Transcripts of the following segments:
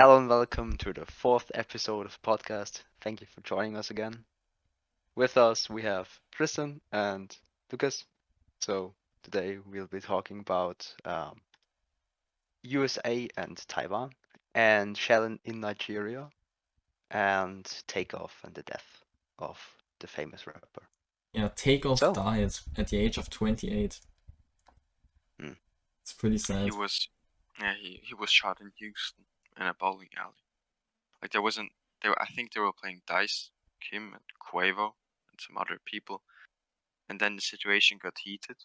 Hello and welcome to the fourth episode of podcast. Thank you for joining us again. With us we have Tristan and Lucas. So today we'll be talking about USA and Taiwan, and Shellen in Nigeria, and Takeoff and the death of the famous rapper. Yeah, Takeoff So, died at the age of 28. Hmm. It's pretty sad. He was shot in Houston in a bowling alley. Like I think they were playing dice, Kim and Quavo and some other people, and then the situation got heated.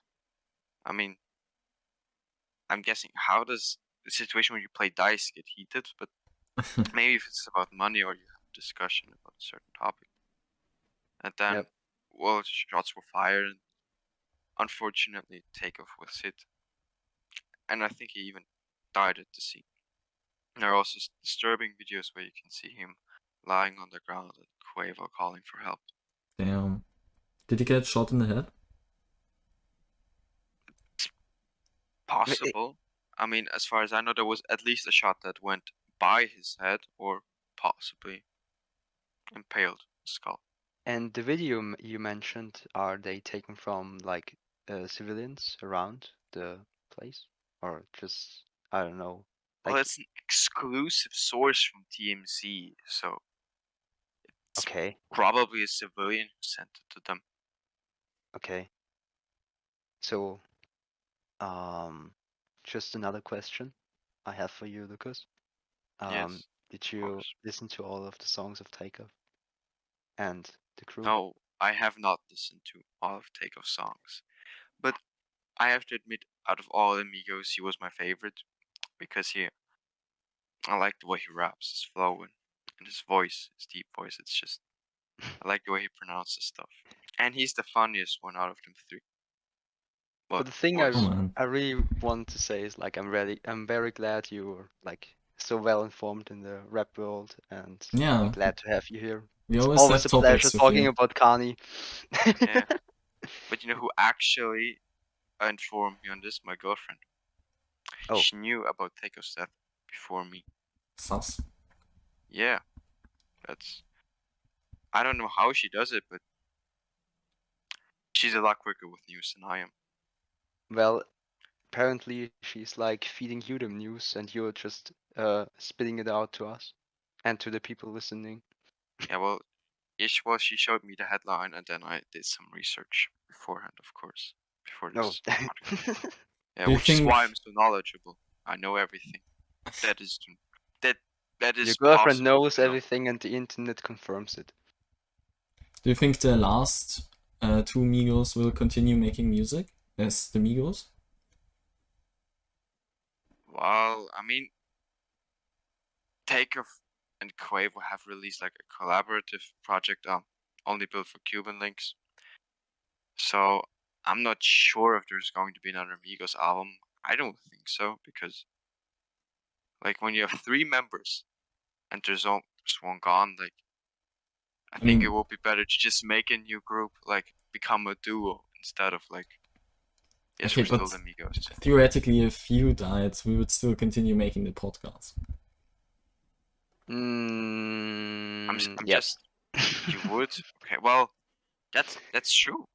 I mean, I'm guessing, how does the situation when you play dice get heated? But maybe if it's about money or you have a discussion about a certain topic. And then, Yep. well, shots were fired, and unfortunately, Takeoff was hit. And I think he even died at the scene. There are also disturbing videos where you can see him lying on the ground and Quavo calling for help. Damn. Did he get shot in the head? Possible. I mean, as far as I know, there was at least a shot that went by his head or possibly impaled his skull. And the video you mentioned, are they taken from like civilians around the place, or just, I don't know? Well, Like, it's an exclusive source from TMZ, so it's okay. probably a civilian who sent it to them. Okay. So, just another question I have for you, Lucas. Yes, Did you course. listen to all of the songs of Takeoff and the crew? No, I have not listened to all of Takeoff's songs, but I have to admit, out of all the migos, he was my favorite because I like the way he raps, his flow and his voice, his deep voice. It's just, I like the way he pronounces stuff, and he's the funniest one out of them three. Well, But the thing boys. I really want to say is, like, I'm very glad you were like so well informed in the rap world, and Yeah. I'm glad to have you here. We It's always always have a pleasure topics with talking you. about Kanye. Yeah. But you know who actually informed me on this? My girlfriend. Oh. She knew about Takeoff's death before me. Sus. Yeah. I don't know how she does it, but she's a lot quicker with news than I am. Well, apparently she's like feeding you the news, and you're just spitting it out to us and to the people listening. Yeah, well, she showed me the headline, and then I did some research beforehand, of course, before No. this podcast. Yeah, Do you which is think- why I'm so knowledgeable. I know everything. That is Your girlfriend possible knows to know. everything, and the internet confirms it. Do you think the last two Migos will continue making music as the Migos? Well, I mean, Takeoff and Quavo have released like a collaborative project only built for Cuban links. So I'm not sure if there's going to be another Migos album. I don't think so, because like when you have three members and there's one gone, like I think it would be better to just make a new group, like become a duo instead of like, yes, Okay, we're still but the Migos. theoretically, if you died, we would still continue making the podcast. I'm Yep. just, you would? Okay, well, that's true,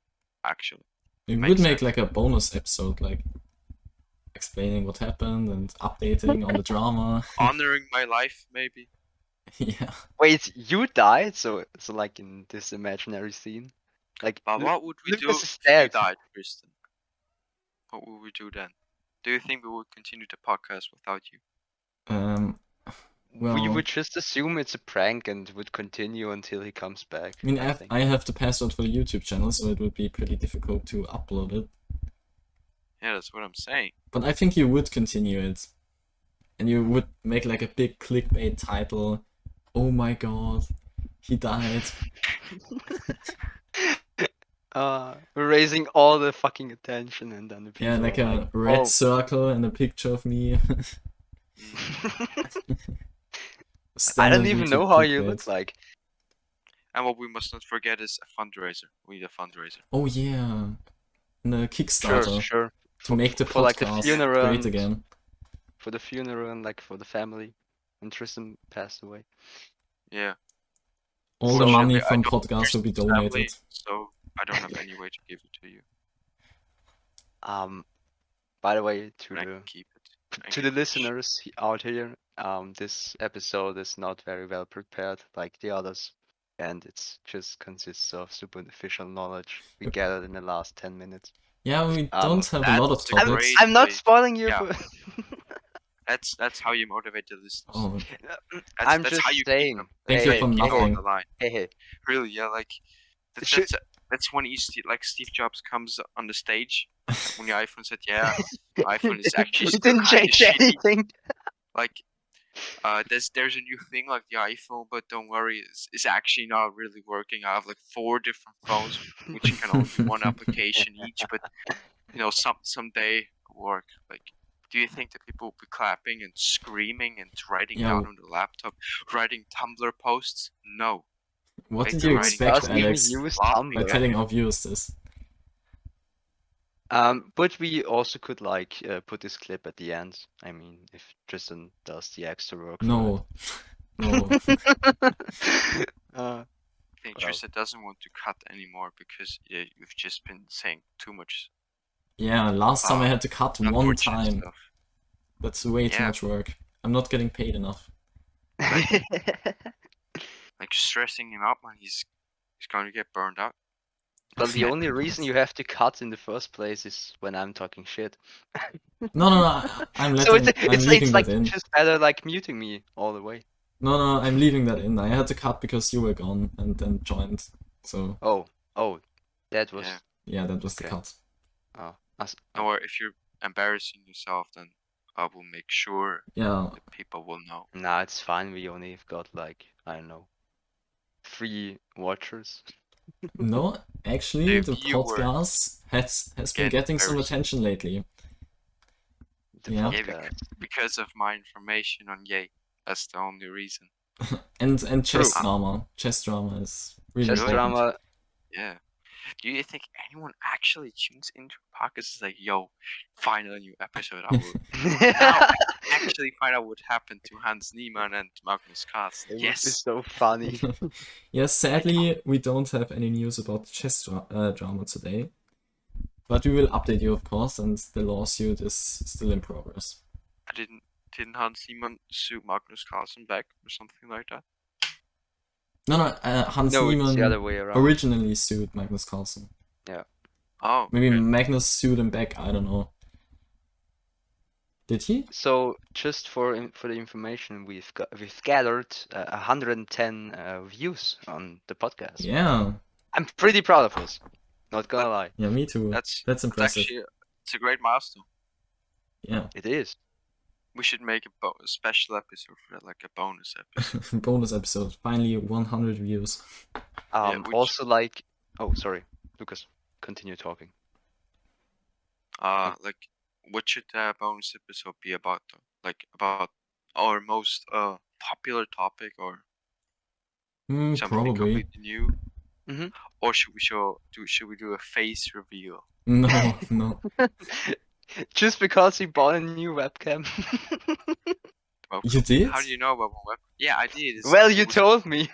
actually. We Makes would make sense. like a bonus episode, like explaining what happened and updating on the drama. Honoring my life, maybe. Yeah. Wait, you died? So like in this imaginary scene? Like, But what would we do Lucas if is you dead. died, Tristan? What would we do then? Do you think we would continue the podcast without you? We Well, would just assume it's a prank and would continue until he comes back. I mean, I think. I have the password for the YouTube channel, so it would be pretty difficult to upload it. Yeah, that's what I'm saying. But I think you would continue it. And you would make like a big clickbait title. Oh my god, he died. We're raising all the fucking attention, and then the people Yeah, like are a like, red oh. circle and a picture of me. I don't even YouTube know how you clickbait. look like. And what we must not forget is a fundraiser. We need a fundraiser. Oh yeah, and a Kickstarter Sure. to make the For like the podcast funeral great and- again. For the funeral and like for the family. when Tristan passed away. Yeah. All the money Unfortunately, I from don't have PODGAS will be Tristan's family, donated. so I don't have any way to give it to you. By the way, But I can keep it. I to can the wish. listeners out here, this episode is not very well prepared like the others, and it's just consists of superficial knowledge we gathered in the last 10 minutes. Yeah, we Um, don't have a lot of That's a I'm topics. great I'm not way. spoiling you Yeah. for. That's how you motivate the listeners. Oh, I'm That's just how you keep saying. them. thank Hey, you hey, for hey, Keep hey, on nothing. the line. hey. Really, yeah. Like Should, that's when like Steve Jobs comes on the stage when the iPhone said, "Yeah, iPhone is actually it still didn't kind of change shitty." anything. Like there's a new thing like the iPhone, but don't worry, it's actually not really working. I have like 4 different phones which can only do one application each, but someday work. Like, do you think that people will be clapping and screaming and writing Yeah. down on the laptop, writing Tumblr posts? No. What Like, did they're you writing expect, Doesn't even Alex, use laughing by Tumblr. telling our viewers this? But we also could like put this clip at the end. I mean, if Tristan does the extra work No. No. for it. I think Well. Tristan doesn't want to cut anymore because you've just been saying too much Yeah, last time I had to cut one unfortunate time. stuff. That's way too Yeah. much work. I'm not getting paid enough. Like stressing him out, man. He's going to get burned out. Well, the only reason you have to cut in the first place is when I'm talking shit. No, I'm So letting, I'm leaving it's like that in. just better like muting me all the way. No, I'm leaving that in. I had to cut because you were gone and then joined. So Oh, that was Yeah. that was the Okay. cut. Or if you're embarrassing yourself, then I will make sure Yeah, that people will know. Nah, it's fine. We only got like, I don't know, 3 watchers. no, actually, The the viewer podcast has been get getting some embarrassed. attention lately. The Yeah. Yeah, podcast. because of my information on Yay. That's the only reason. And chess True. drama. Chess drama is really Chess important. drama. Yeah. Do you think anyone actually tunes into podcasts? Is like, yo, final new episode. I will now actually find out what happened to Hans Niemann and Magnus Carlsen. It would be Yes. so funny. Yes, sadly, we don't have any news about chess drama today. But we will update you, of course, and the lawsuit is still in progress. Didn't Hans Niemann sue Magnus Carlsen back or something like that? No, Hans No, it's the Niemann other way around. originally sued Magnus Carlsen. Yeah. Oh. Maybe okay. Magnus sued him back, I don't know. Did he? So just for the information, we've gathered 110 views on the podcast. Yeah. I'm pretty proud of us. Not gonna lie. Yeah, me too. That's impressive. actually it's a great milestone. Yeah. It is. We should make a special episode for that, like a bonus episode. Bonus episode. Finally 100 views. Also like, oh sorry, Lucas, continue talking. Like, what should the bonus episode be about though? Like about our most popular topic or something Probably. completely new? Mm-hmm. Or should we do a face reveal? No. Just because he bought a new webcam. You did? How do you know about my webcam? Yeah, I did. Well, you told me.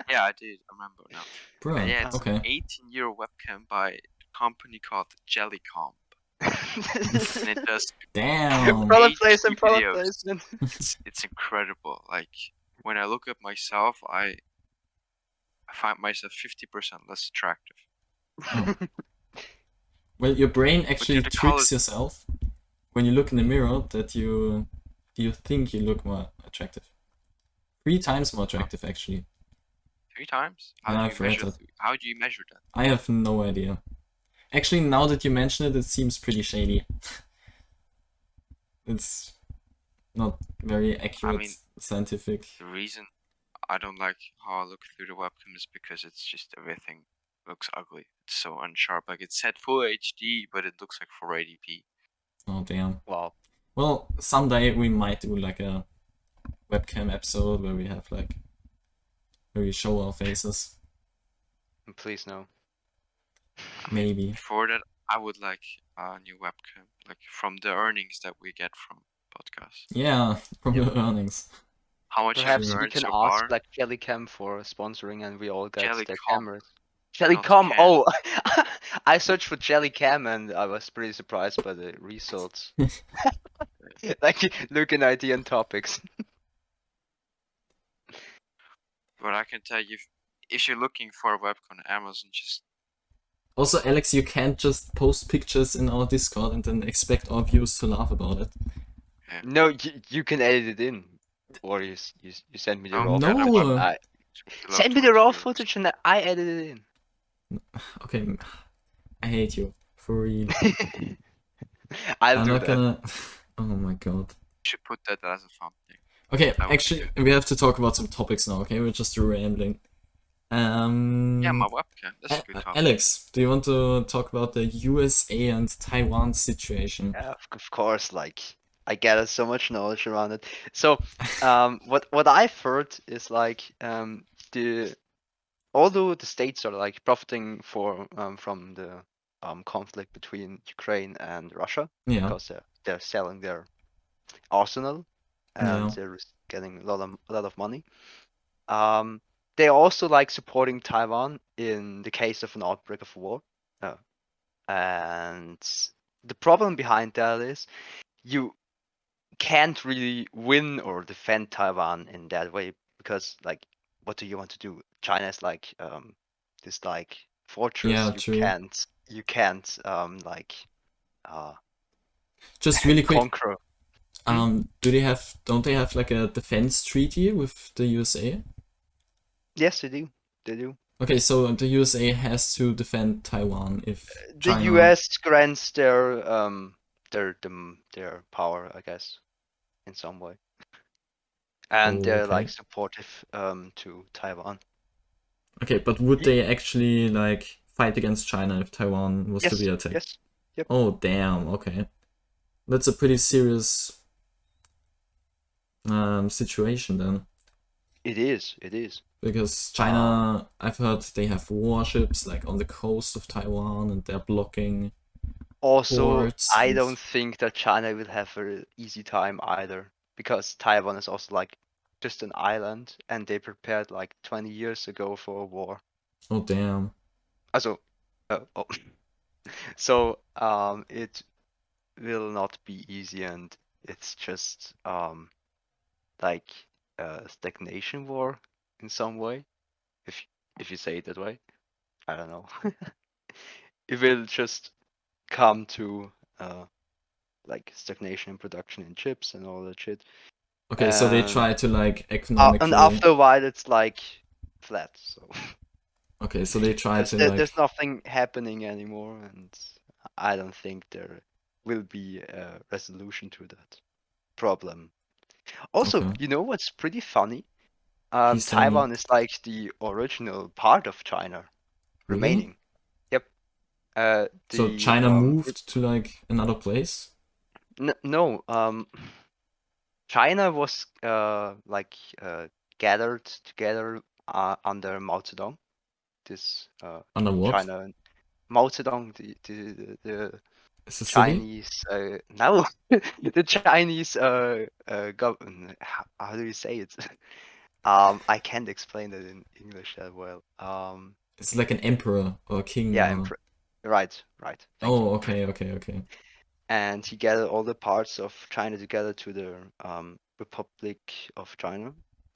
Yeah, I did. I remember now. Bro, Yeah, it's okay. an 18-year webcam by a company called Jellycomb. And it does Damn. Product HD placement, product videos. placement. It's incredible. Like when I look at myself, I find myself 50% less attractive. Oh. Well, your brain actually the tricks colors- yourself when you look in the mirror that you think you look more attractive. 3 times more attractive, actually. 3 times? Yeah, How I've do read you measure? that. How do you measure that? I have no idea. Actually, now that you mention it, it seems pretty shady. It's not very accurate, scientific. The reason I don't like how I look through the webcam is because it's just everything looks ugly. It's so unsharp. Like it's set full HD, but it looks like 480p. Oh damn. Wow. Well, someday we might do like a webcam episode where we have like where we show our faces. Please no. Maybe. Before that, I would like a new webcam, like from the earnings that we get from podcasts. Yeah, from your earnings. How much have you Perhaps we earned can so ask far? like Jellycam for sponsoring, and we all get their Jellycom, cameras. not Jellycom. cam. Oh, I searched for Jellycam and I was pretty surprised by the results. Like looking idea and topics. But I can tell you, if you're looking for a webcam on Amazon, just Also, Alex, you can't just post pictures in our Discord and then expect our viewers to laugh about it. No, you can edit it in, or you send me the don't raw get footage. No. below Send me the 20 raw viewers. footage and I edit it in. Okay, I hate you. For real. I'll I'm do not that. gonna... Oh my god. Should put that as a thumbnail. Okay, That would be actually, good. we have to talk about some topics now, okay? We're just rambling. Yeah, my webcam. That's a good topic. Alex, do you want to talk about the USA and Taiwan situation? Yeah, of course, like I gathered so much knowledge around it. So, what I've heard is like the although the states are like profiting from the conflict between Ukraine and Russia Yeah, because they're selling their arsenal and yeah. they're getting a lot of money. They're also like supporting Taiwan in the case of an outbreak of war. Uh, and the problem behind that is you can't really win or defend Taiwan in that way because like what do you want to do? China is like this like fortress. Yeah, true. You can't like Just really quick, conquer. Hmm? don't they have like a defense treaty with the USA? Yes, they do. They do. Okay, so the USA has to defend Taiwan if The China... US grants their power, I guess, in some way. And Oh, they're okay. like supportive to Taiwan. Okay, but would they actually like fight against China if Taiwan was to be attacked? Yes. Yep. Oh, damn. Okay, that's a pretty serious situation then. It is. Because China, I've heard they have warships like on the coast of Taiwan and they're blocking Also, ports. I And... don't think that China will have an easy time either, because Taiwan is also like just an island, and they prepared like 20 years ago for a war. Oh, damn. Also, oh. So it will not be easy, and it's just like a stagnation war in some way, if you say it that way. I don't know. It will just come to like stagnation in production in chips and all that shit. Okay, so they And try to like and economically... after a while, it's like flat. So Okay, so they try to like... there's nothing happening anymore, and I don't think there will be a resolution to that problem. Also, Okay. you know what's pretty funny? Please tell me. Taiwan is like the original part of China Really? remaining. Yep. So The China moved to like another place? no. China was like gathered together under Mao Zedong. This Under what? China Mao Zedong, the Is a city? Chinese no the Chinese government. How do you say it? I can't explain it in English that well. It's like an emperor or a king Yeah, or... right. Thank Oh, you. okay. And he gathered all the parts of China together to the Republic of China.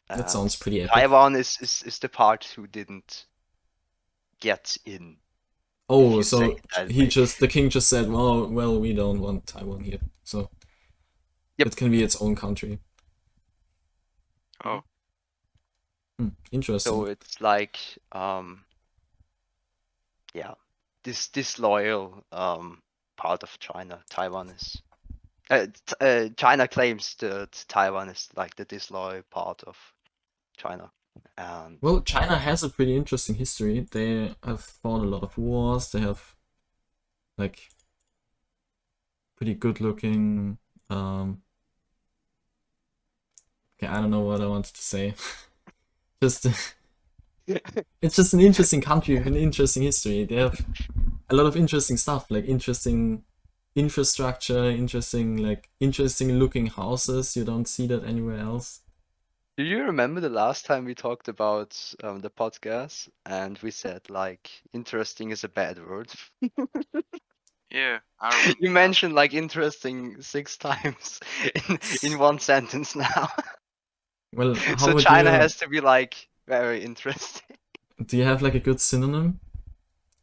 That sounds pretty epic. Taiwan is the part who didn't get in. Oh, you so say it that way. the king just said, well, we don't want Taiwan here, so Yep. it can be its own country. Oh, Interesting. So it's like this disloyal part of China. Taiwan is China claims that Taiwan is like the disloyal part of China. And Well, China has a pretty interesting history. They have fought a lot of wars. They have like pretty good looking. Okay, I don't know what I wanted to say. Just it's just an interesting country with an interesting history. They have a lot of interesting stuff, like interesting infrastructure, interesting looking houses. You don't see that anywhere else. Do you remember the last time we talked about the podcast and we said like interesting is a bad word? Yeah, I remember You that. mentioned like interesting 6 times in one sentence now. Well, how So would China you? has to be like very interesting. Do you have like a good synonym?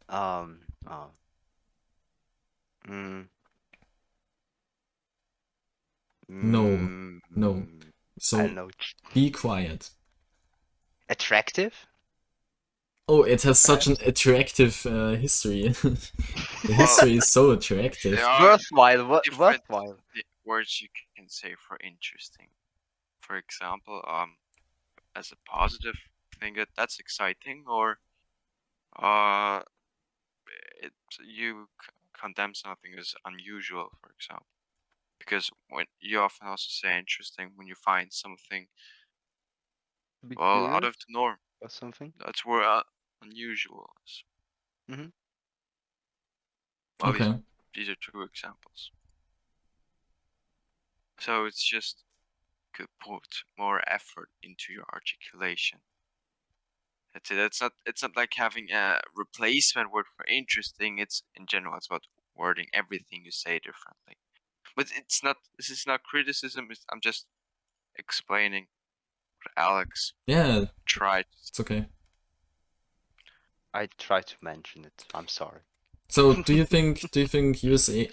Um, oh, mm, No, mm, no. I don't So know. be quiet. Attractive, Oh, it has such an perhaps? attractive history. The Well, history is so there attractive. are Worthwhile, different worthwhile. words you can say for interesting. For example, as a positive thing, that's exciting, or uh, it you condemn something as unusual, for example. Because when you often also say interesting when you find something Be well out curious of the norm. or something. That's where unusual is. Hmm. Well, Okay. these are two examples. So it's just could put more effort into your articulation. That's it. It's not like having a replacement word for interesting. It's in general. It's about wording everything you say differently. But it's not. This is not criticism. I'm just explaining what Alex Yeah, tried. it's okay. I tried to mention it. I'm sorry. So, do you think USA,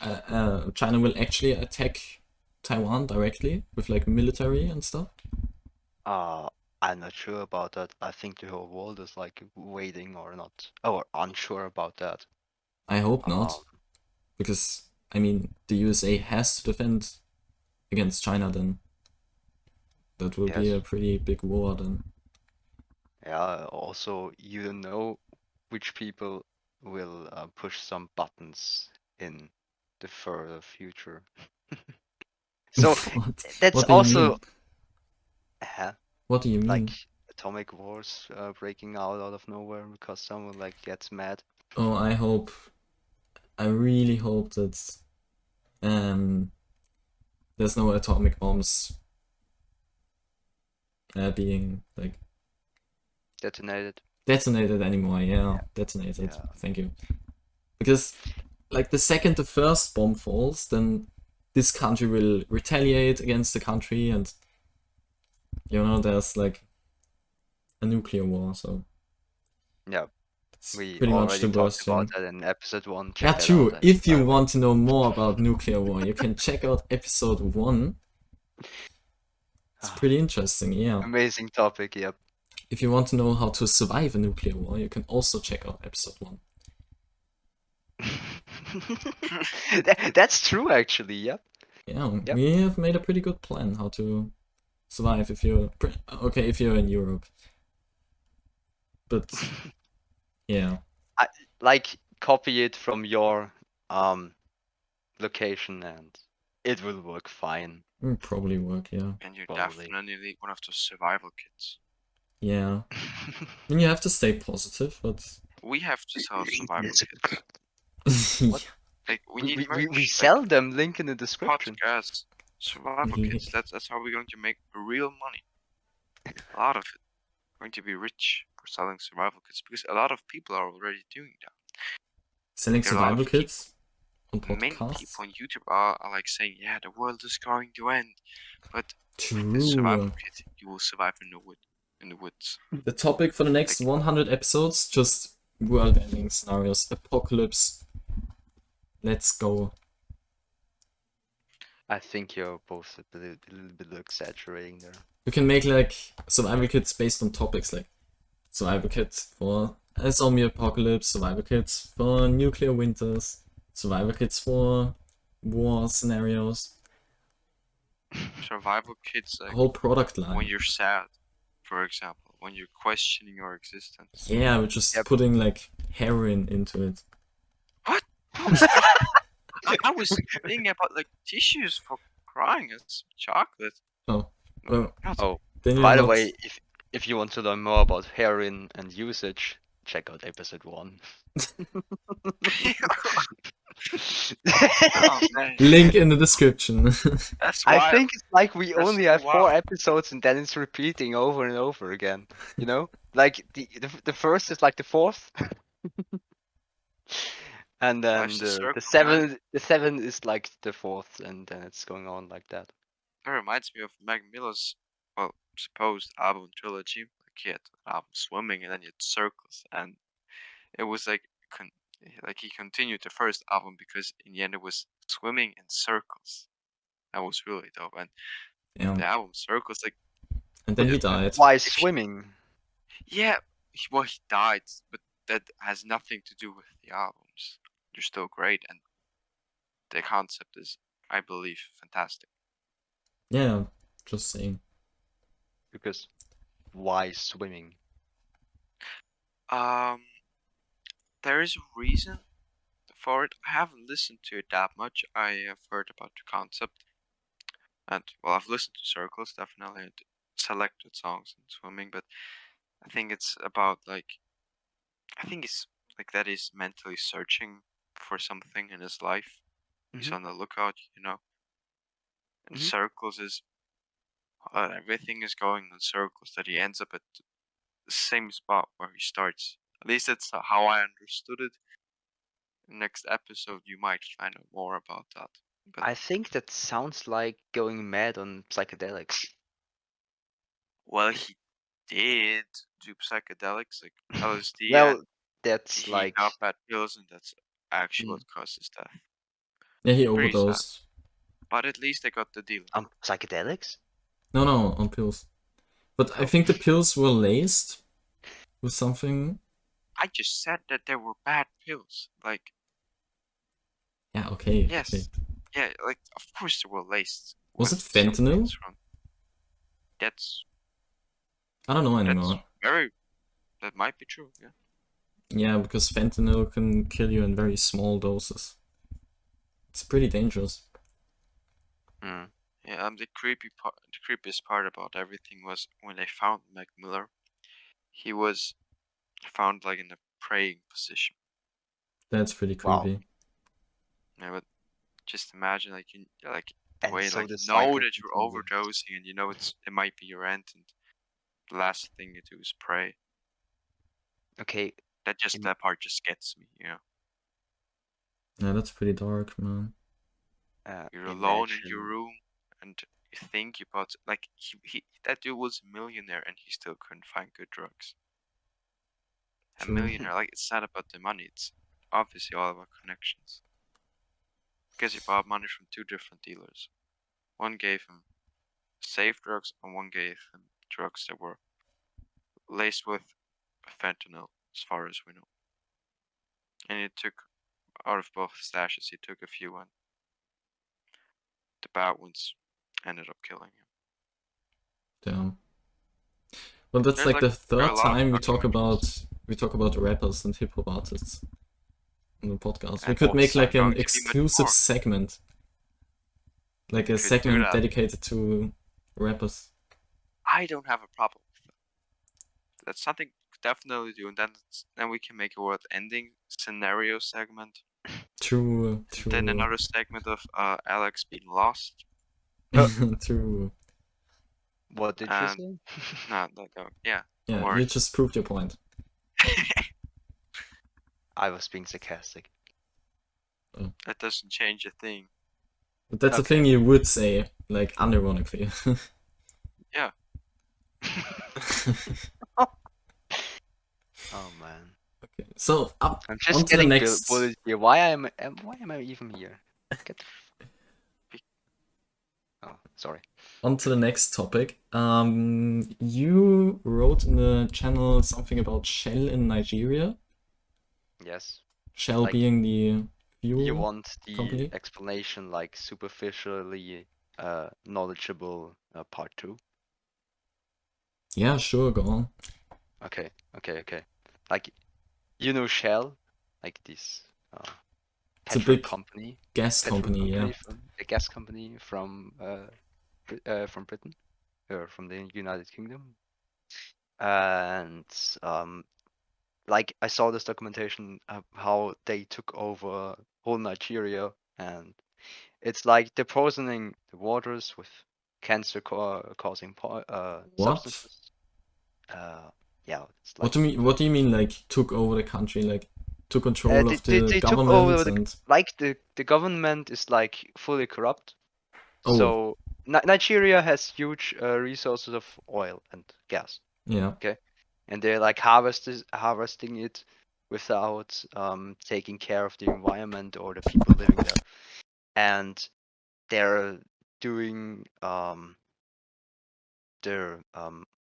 China will actually attack Taiwan directly with like military and stuff? Uh, I'm not sure about that. I think the whole world is like waiting or not, or unsure about that. I hope Um, not, because I mean the USA has to defend against China. Then that will be a yes. pretty big war. Then Yeah. Also, you don't know which people will push some buttons in the further future. So what? that's What do you also mean? uh, What do you like mean? atomic wars breaking out of nowhere because someone like gets mad. Oh, I hope. I really hope that there's no atomic bombs being like Detonated. detonated anymore. Yeah, detonated. Yeah. Thank you. Because like the second the first bomb falls, then this country will retaliate against the country, and there's like a nuclear war. So Yeah. it's We pretty much already the talked worst about thing. that in episode 1. Yeah, Check that out, true. If by you the way. want to know more about nuclear war, you can check out episode 1. It's pretty interesting, yeah. Amazing topic, yep. If you want to know how to survive a nuclear war, you can also check out episode 1. That's true, actually, yep. Yeah, Yep. we have made a pretty good plan how to survive if you're if you're in Europe. But yeah, Like, copy it from your location and it will work fine, it'll probably work. Yeah, And you're probably. definitely one of those survival kits. yeah. I mean, you have to stay positive, but We have to sell survival kits. What? Like we We, need we, we, merch. we Like sell them, link in the description. PODGAS survival kits. That's how we're going to make real money. A lot of it. Going to be rich for selling survival kits because a lot of people are already doing that. selling There are a lot survival of people, kits on many podcasts. people on YouTube are like saying, "Yeah, the world is going to end," but with this survival True. kit, you will survive in the woods. The topic for the next Like 100 episodes, just world-ending scenarios, apocalypse. Let's go. I think you're both a little bit exaggerating there. We can make like survival kits based on topics like survival kit for a zombie apocalypse, survival kits for nuclear winters, survival kits for war scenarios. survival kits, A like whole product when line. you're sad, for example, when you're questioning your existence. Yeah, we're just Yep. putting like heroin into it. What? I was thinking about like tissues for crying and some chocolate. Oh, well, Oh, then you're by the not. way, if you want to learn more about heroin and usage, check out episode 1. Oh man, Link in the description. that's I wild. think it's like we That's only so have 4 wild. episodes and then it's repeating over and over again. You know? Like the first is like the fourth, and then Life's a the circle, man. seven is like the fourth, and then it's going on like that. That reminds me of Mac Miller's, well, supposed album trilogy. Like he had an album Swimming, and then he had Circles, and it was like like he continued the first album because in the end it was Swimming and Circles. That was really dope, and Yeah. the album Circles, like And then he if, died. Why if you- swimming? yeah, well he died, but that has nothing to do with the albums. They're still great, and the concept is, I believe, fantastic. Yeah, just saying. Because why swimming? Um, there is a reason for it. I haven't listened to it that much. I have heard about the concept, and well, I've listened to Circles definitely, and selected songs in Swimming, but I think it's about like I think it's like that he's mentally searching for something in his life. He's Mhm. on the lookout, you know. And Mhm. Circles is everything is going in circles that he ends up at the same spot where he starts. At least that's how I understood it. Next episode, you might find out more about that. But I think that sounds like going mad on psychedelics. well, he did do psychedelics like LSD, and Well, that's he like got bad pills, and that's actually mm, what caused his death. Yeah, he Pretty sad, overdosed. but at least they got the deal. psychedelics. No, on pills. But I Oh, think the pills were laced with something. I just said that there were bad pills. Like, Yeah, okay. yes, yeah, like of course they were laced Was with it some fentanyl? things wrong. That's I don't know that's anymore. very that might be true. Yeah. Yeah, because fentanyl can kill you in very small doses. It's pretty dangerous. mm. Yeah, the creepiest part about everything was when they found Mac Miller. He was found like in a praying position. That's pretty Wow. creepy. Yeah, but just imagine like like the And way so like the you know cycle that you're continues. overdosing and you know it might be your end, and the last thing you do is pray. Okay, That part just gets me. You know, Yeah, that's pretty dark, man. you're alone in your imagine. room and you think about like he that dude was a millionaire and he still couldn't find good drugs. A True. millionaire, like it's not about the money. It's obviously all about connections. Because he bought money from two different dealers. One gave him safe drugs, and one gave him drugs that were laced with fentanyl, as far as we know. And he took out of both stashes, he took a few, and the bad ones ended up killing him. Damn. Well, that's There's like like the there are third a lot of time documentaries, we talk about rappers and hip hop artists on the podcast. We and could make it's like an going to be much exclusive more. segment, like We a could do segment that. dedicated to rappers. I don't have a problem with that. That's something we could definitely do, and then we can make a world ending scenario segment. True, And then true, another segment of Alex being lost. true. What did you And say? no, yeah, don't Yeah, worry. you just proved your point. I was being sarcastic. That doesn't change a thing. But that's a Okay. thing you would say, like unironically. Yeah. Oh man. Okay, so up I'm on just to the getting next. bullied here. Why am I even here? Get the Oh, sorry. On to the next topic. You wrote in the channel something about Shell in Nigeria. Yes. Shell Like being the you fuel want the company. explanation like superficially knowledgeable part 2? Yeah, sure, go on. Okay. Like you know Shell, like this It's a petrol big company, gas company, yeah. from a gas company from Britain or from the United Kingdom. And like I saw this documentation how they took over whole Nigeria, and it's like they're poisoning the waters with cancer-causing What? substances. Yeah, it's What like do you mean? What do you mean? Like took over the country? Like took control they, of they the they took government over and the government is like fully corrupt. oh So Nigeria has huge resources of oil and gas. yeah. Okay, and they're like harvesting it without taking care of the environment or the people living there, and they're doing their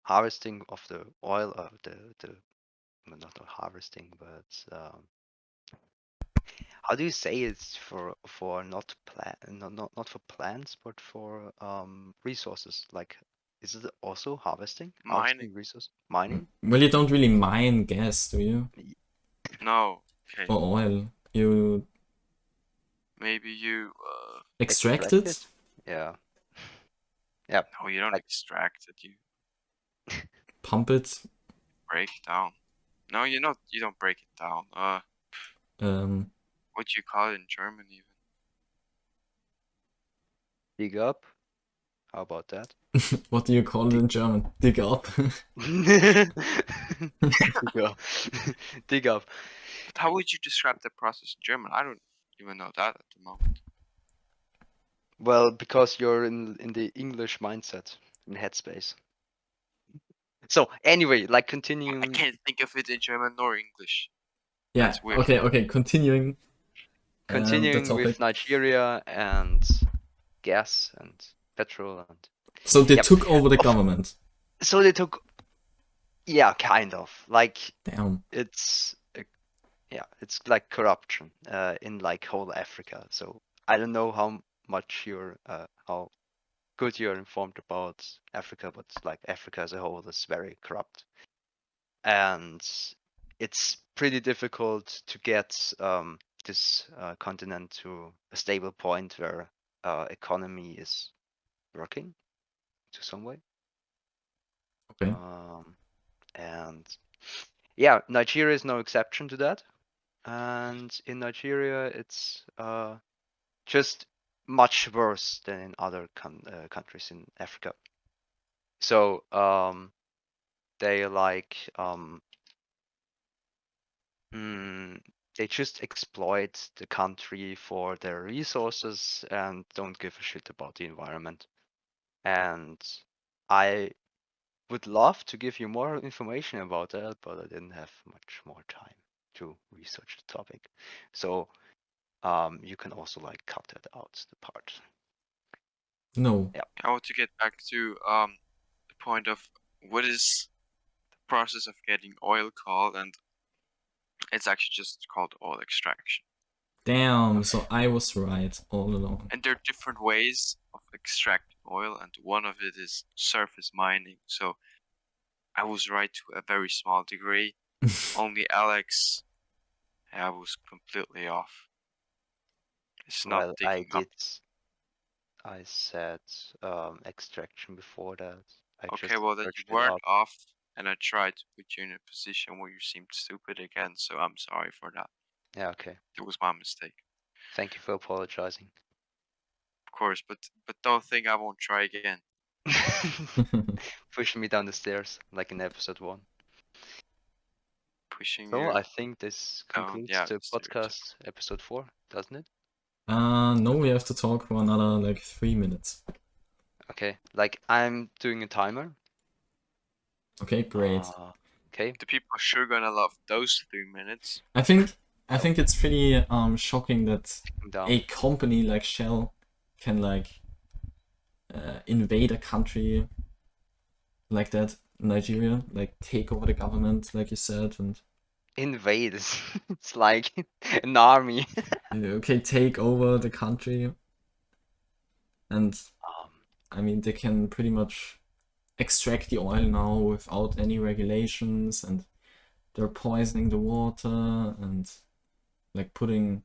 harvesting of the oil, the well, not harvesting, but how do you say it's for not not for plants, but for resources? Like, is it also harvesting? Mining? Harvesting resource? Mining? Well, you don't really mine gas, do you? Y- No. Okay. Or oil? You Maybe you extract Extract it, it? Yeah. Yeah. no, you don't Like extract it, you pump it, break it down. No, you don't break it down. um, What do you call it in German even? dig up. How about that? what do you call it Dig in German? Dig up. dig up. Dig up. But how would you describe the process in German? I don't even know that at the moment. Well, because you're in the English mindset, in headspace. So anyway, like I continuing can't think of it in German nor English. Yeah. That's weird. Okay. Okay. Continuing the continuing topic. with Nigeria and gas and petrol and So they yep. took over the Of, government. so they took yeah, kind of like Damn. it's yeah, it's like corruption in like whole Africa. So I don't know how much you're how good you're informed about Africa, but like Africa as a whole is very corrupt, and it's pretty difficult to get this continent to a stable point where economy is working to some way. Okay. And yeah, Nigeria is no exception to that. And in Nigeria, it's just much worse than in other countries in Africa. So they like they just exploit the country for their resources and don't give a shit about the environment. And I would love to give you more information about that, but I didn't have much more time to research the topic. So you can also like cut that out, the part. No. Yeah. I want to get back to the point of what is the process of getting oil called, and it's actually just called oil extraction. Damn. So I was right all along. And there are different ways of extracting oil, and one of it is surface mining. So I was right to a very small degree. Only Alex, I was completely off. It's not Well, digging up. I said extraction before that. I Okay, just well then you searched it weren't up. off, and I tried to put you in a position where you seemed stupid again, so I'm sorry for that. Yeah, okay. It was my mistake. Thank you for apologizing. Of course, but don't think I won't try again. Pushing me down the stairs like in episode 1. Pushing So you I think this down, concludes yeah, the stereotype. podcast episode 4, doesn't it? No, we have to talk for another like 3 minutes. Okay, like I'm doing a timer. Okay, great. Okay. The people are sure gonna love those 3 minutes. I think it's pretty shocking that Down. a company like Shell can like invade a country like that, Nigeria, like take over the government, like you said, and Invade. It's like an army. okay, take over the country, and I mean they can pretty much extract the oil now without any regulations, and they're poisoning the water and like putting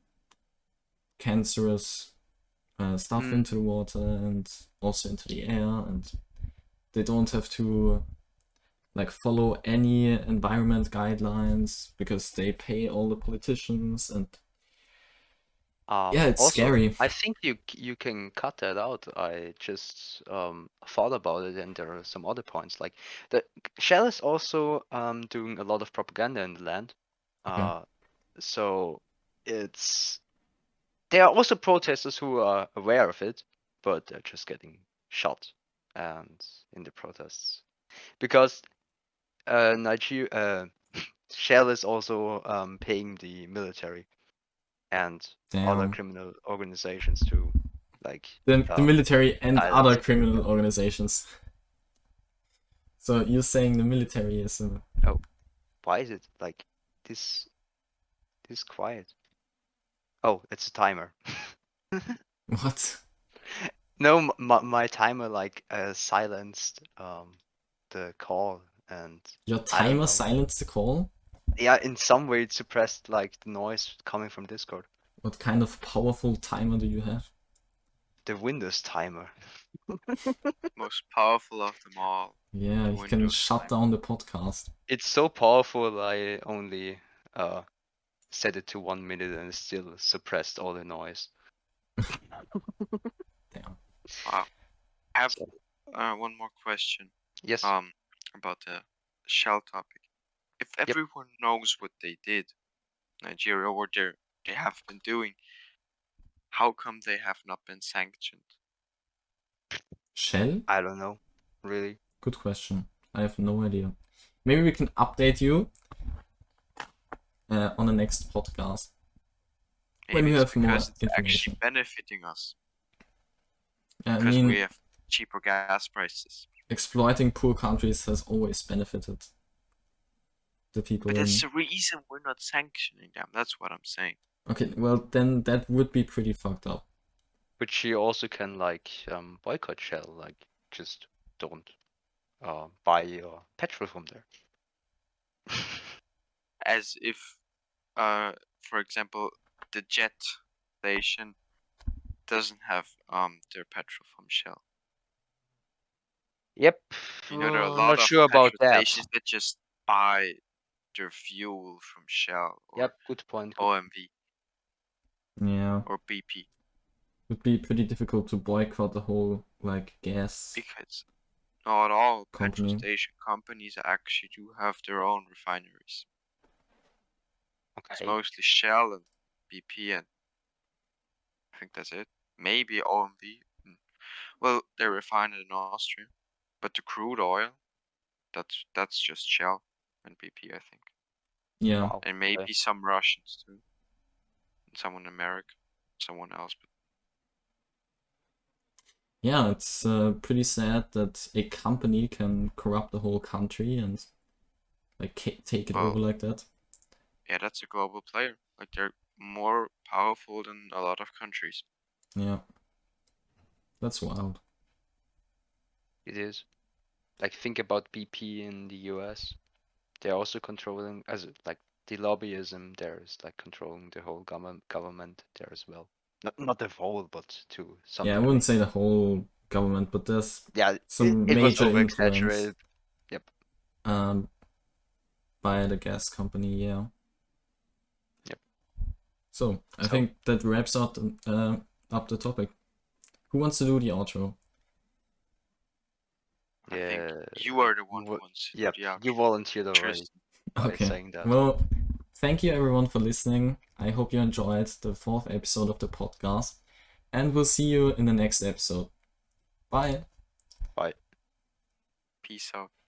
cancerous stuff into the water and also into the air, and they don't have to like follow any environment guidelines because they pay all the politicians, and Yeah, it's Also, scary. I think you can cut that out. I just thought about it, and there are some other points. Like the Shell is also doing a lot of propaganda in the land. Okay. So it's there are also protesters who are aware of it, but they're just getting shot and in the protests because Nigeria Shell is also paying the military and other Damn. criminal organizations to like The military and silence other the criminal protest. organizations. So you're saying the military is Oh, why is it like this this quiet? Oh, it's a timer. what? No, my timer like silenced the call and Your I don't timer know. silenced the call? Yeah, in some way it suppressed like the noise coming from Discord. What kind of powerful timer do you have? The Windows timer. Most powerful of them all. Yeah, The you can Windows shut time. down the podcast. It's so powerful I only set it to 1 minute and it still suppressed all the noise. Damn. Wow. I have So, one more question. yes. About the shell topic. If Yep. everyone knows what they did, Nigeria, what they have been doing, how come they have not been sanctioned? Shell? I don't know. Really. Good question. I have no idea. Maybe we can update you on the next podcast when Maybe we it's have more because it's actually information. benefiting us I because we mean, have cheaper gas prices. exploiting poor countries has always benefited the people But that's in. the reason we're not sanctioning them. That's what I'm saying. Okay, well then that would be pretty fucked up. But you also can like boycott Shell, like just don't buy your petrol from there. As if, for example, the jet station doesn't have their petrol from Shell. Yep. You know, there are a Not lot of sure about petrol that. stations that just buy their fuel from Shell or Yep, good point. OMV Yeah, or BP would be pretty difficult to boycott the whole like gas because not all petrol company. station companies actually do have their own refineries. It's Okay. mostly Shell and BP, and I think that's it. Maybe OMV. Well, they refine it in Austria, but the crude oil, that's just Shell and BP, I think, Yeah, Wow. and Okay. maybe some Russians too, and someone in America, someone else. But yeah, it's pretty sad that a company can corrupt the whole country and like take it well, over like that. yeah, that's a global player. Like they're more powerful than a lot of countries. Yeah, that's wild. It is. Like think about BP in the US. They're also controlling as like the lobbyism there is like controlling the whole government there as well. Not the whole, but to some Yeah, I degree. wouldn't say the whole government, but there's Yeah, some it was major over influence exaggerated. Yep. um by the gas company. Yeah. Yep. So I So think that wraps up the topic. Who wants to do the outro? I think yeah, you are the one who you wants to do yep, the you outro. volunteered already Tristan. by Okay. saying that. Well, thank you everyone for listening. I hope you enjoyed the 4th episode of the podcast, and we'll see you in the next episode. Bye. Bye. Peace out.